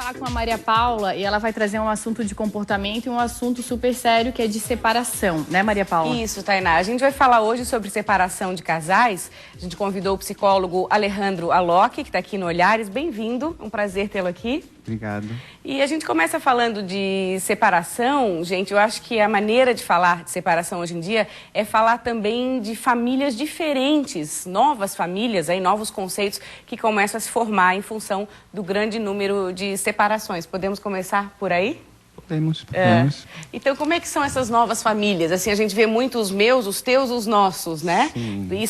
falar com a Maria Paula e ela vai trazer um assunto de comportamento e um assunto super sério que é de separação, né, Maria Paula? Isso, Tainá. A gente vai falar hoje sobre separação de casais. A gente convidou o psicólogo Alejandro Alocchi, que está aqui no Olhares. Bem-vindo, um prazer tê-lo aqui. Obrigado. E a gente começa falando de separação, gente. Eu acho que a maneira de falar de separação hoje em dia é falar também de famílias diferentes, novas famílias, aí, novos conceitos que começam a se formar em função do grande número de separações. Podemos começar por aí? Podemos. Então, como é que são essas novas famílias? Assim, a gente vê muito os meus, os teus, os nossos, né?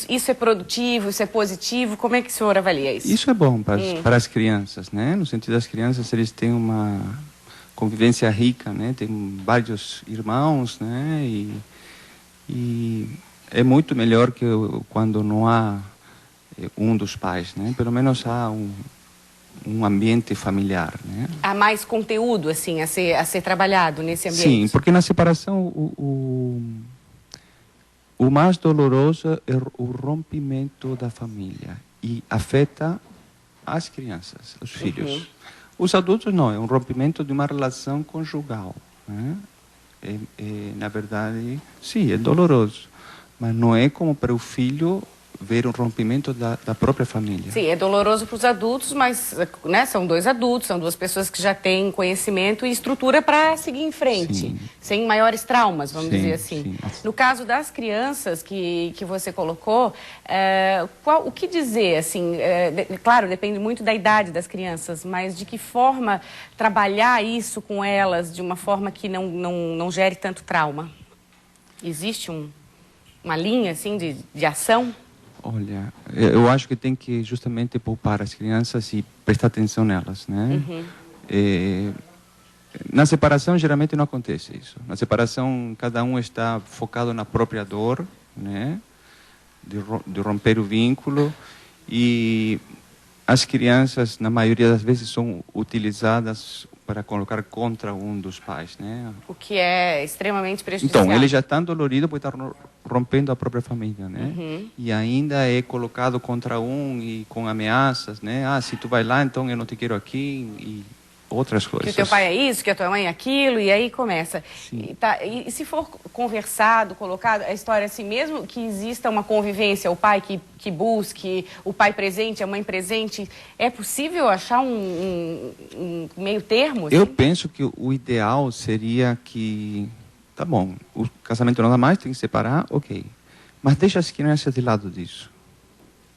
Isso é produtivo, isso é positivo. Como é que o senhor avalia isso? Isso é bom para as crianças, né? No sentido das crianças, eles têm uma convivência rica, né? Tem vários irmãos, né? E é muito melhor que quando não há um dos pais, né? Pelo menos há um ambiente familiar, né? Há mais conteúdo, assim, a ser trabalhado nesse ambiente? Sim, porque na separação o mais doloroso é o rompimento da família e afeta as crianças, os filhos. Os adultos não, é um rompimento de uma relação conjugal, né? Na verdade, sim, é doloroso, mas não é como para o filho ver um rompimento da própria família. Sim, é doloroso para os adultos, mas, né, são dois adultos, são duas pessoas que já têm conhecimento e estrutura para seguir em frente, sim, sem maiores traumas, vamos dizer assim. Sim. No caso das crianças que você colocou, o que dizer, assim, claro, depende muito da idade das crianças, mas de que forma trabalhar isso com elas de uma forma que não gere tanto trauma? Existe uma linha, assim, de ação? Olha, eu acho que tem que justamente poupar as crianças e prestar atenção nelas, né? Na separação, geralmente não acontece isso. Na separação, cada um está focado na própria dor, né? De romper o vínculo. E as crianças, na maioria das vezes, são utilizadas para colocar contra um dos pais, né? O que é extremamente prejudicial. Então, ele já está dolorido por estar rompendo a própria família, né? E ainda é colocado contra um e com ameaças, né? Ah, se tu vai lá, então eu não te quero aqui e outras coisas. Que o teu pai é isso, que a tua mãe é aquilo, e aí começa. E se for conversado, colocado, a história assim, mesmo que exista uma convivência, o pai que busque, o pai presente, a mãe presente, é possível achar um meio termo? Assim? Eu penso que o ideal seria que, tá bom, o casamento não dá mais, tem que separar, ok. Mas deixa as crianças de lado disso.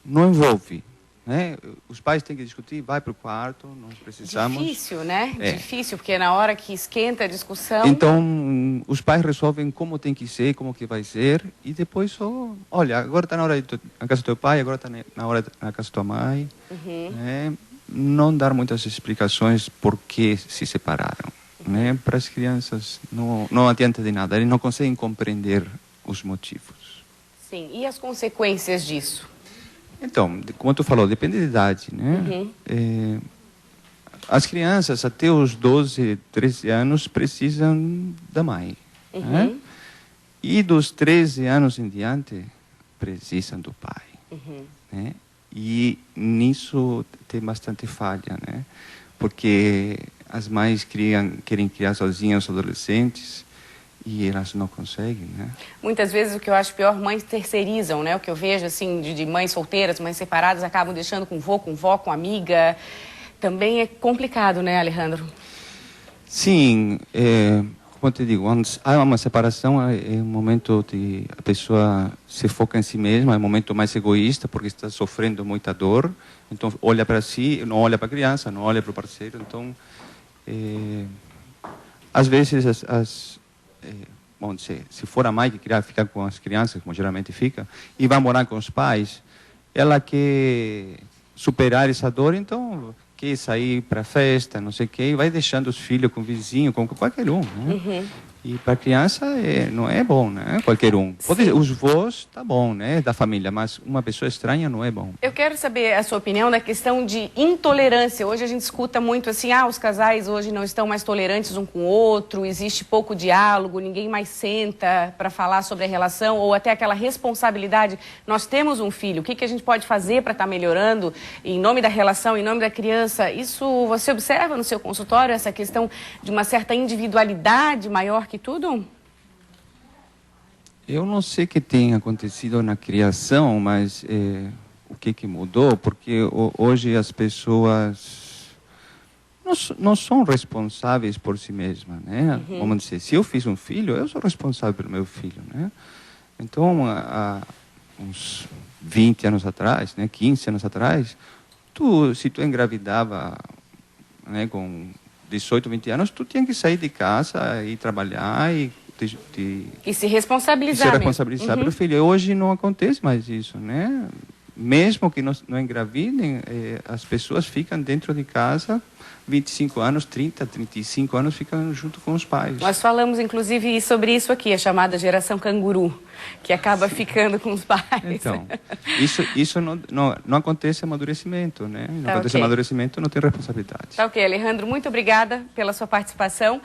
Não envolve. Né? Os pais têm que discutir, vai para o quarto, nós precisamos... Difícil, né? Difícil, porque na hora que esquenta a discussão... Então, os pais resolvem como tem que ser, como que vai ser, e depois só... Olha, agora está na hora na casa do teu pai, agora está na hora na casa da tua mãe. Né? Não dar muitas explicações por que se separaram. Né? Para as crianças não adianta de nada, eles não conseguem compreender os motivos. Sim, e as consequências disso? Então, como tu falou, depende da idade, né? As crianças até os 12, 13 anos precisam da mãe. Né? E dos 13 anos em diante, precisam do pai. Né? E nisso tem bastante falha, né? Porque as mães querem criar sozinhas os adolescentes, e elas não conseguem, né? Muitas vezes o que eu acho pior, mães terceirizam, né? O que eu vejo, assim, de mães solteiras, mães separadas, acabam deixando com vô, com vó, com amiga. Também é complicado, né, Alejandro? Sim, como eu te digo, quando há uma separação, é um momento de a pessoa se foca em si mesma, é um momento mais egoísta, porque está sofrendo muita dor. Então, olha para si, não olha para a criança, não olha para o parceiro. Então, às vezes, bom, se for a mãe que quer ficar com as crianças, como geralmente fica, e vai morar com os pais, ela quer superar essa dor, então quer sair para festa, não sei o quê, e vai deixando os filhos com o vizinho, com qualquer um. Né? E para a criança não é bom, né? Qualquer um. Os vós, tá bom, né? Da família, mas uma pessoa estranha não é bom. Eu quero saber a sua opinião na questão de intolerância. Hoje a gente escuta muito assim, os casais hoje não estão mais tolerantes um com o outro, existe pouco diálogo, ninguém mais senta para falar sobre a relação, ou até aquela responsabilidade. Nós temos um filho, o que a gente pode fazer para estar melhorando em nome da relação, em nome da criança? Isso você observa no seu consultório, essa questão de uma certa individualidade maior que tudo? Eu não sei o que tem acontecido na criação, mas o que mudou, porque hoje as pessoas não são responsáveis por si mesmas, né? Vamos dizer, se eu fiz um filho, eu sou responsável pelo meu filho, né? Então, há uns 20 anos atrás, né, 15 anos atrás, se tu engravidava, né, com 18, 20 anos, tu tinha que sair de casa e trabalhar e se responsabilizar, pelo filho. E hoje não acontece mais isso, né? Mesmo que não engravidem, as pessoas ficam dentro de casa 25 anos, 30, 35 anos, ficam junto com os pais. Nós falamos, inclusive, sobre isso aqui, a chamada geração canguru, que acaba ficando com os pais. Então, isso não acontece amadurecimento, né? Não acontece amadurecimento, não tem responsabilidade. Tá ok, Alejandro, muito obrigada pela sua participação.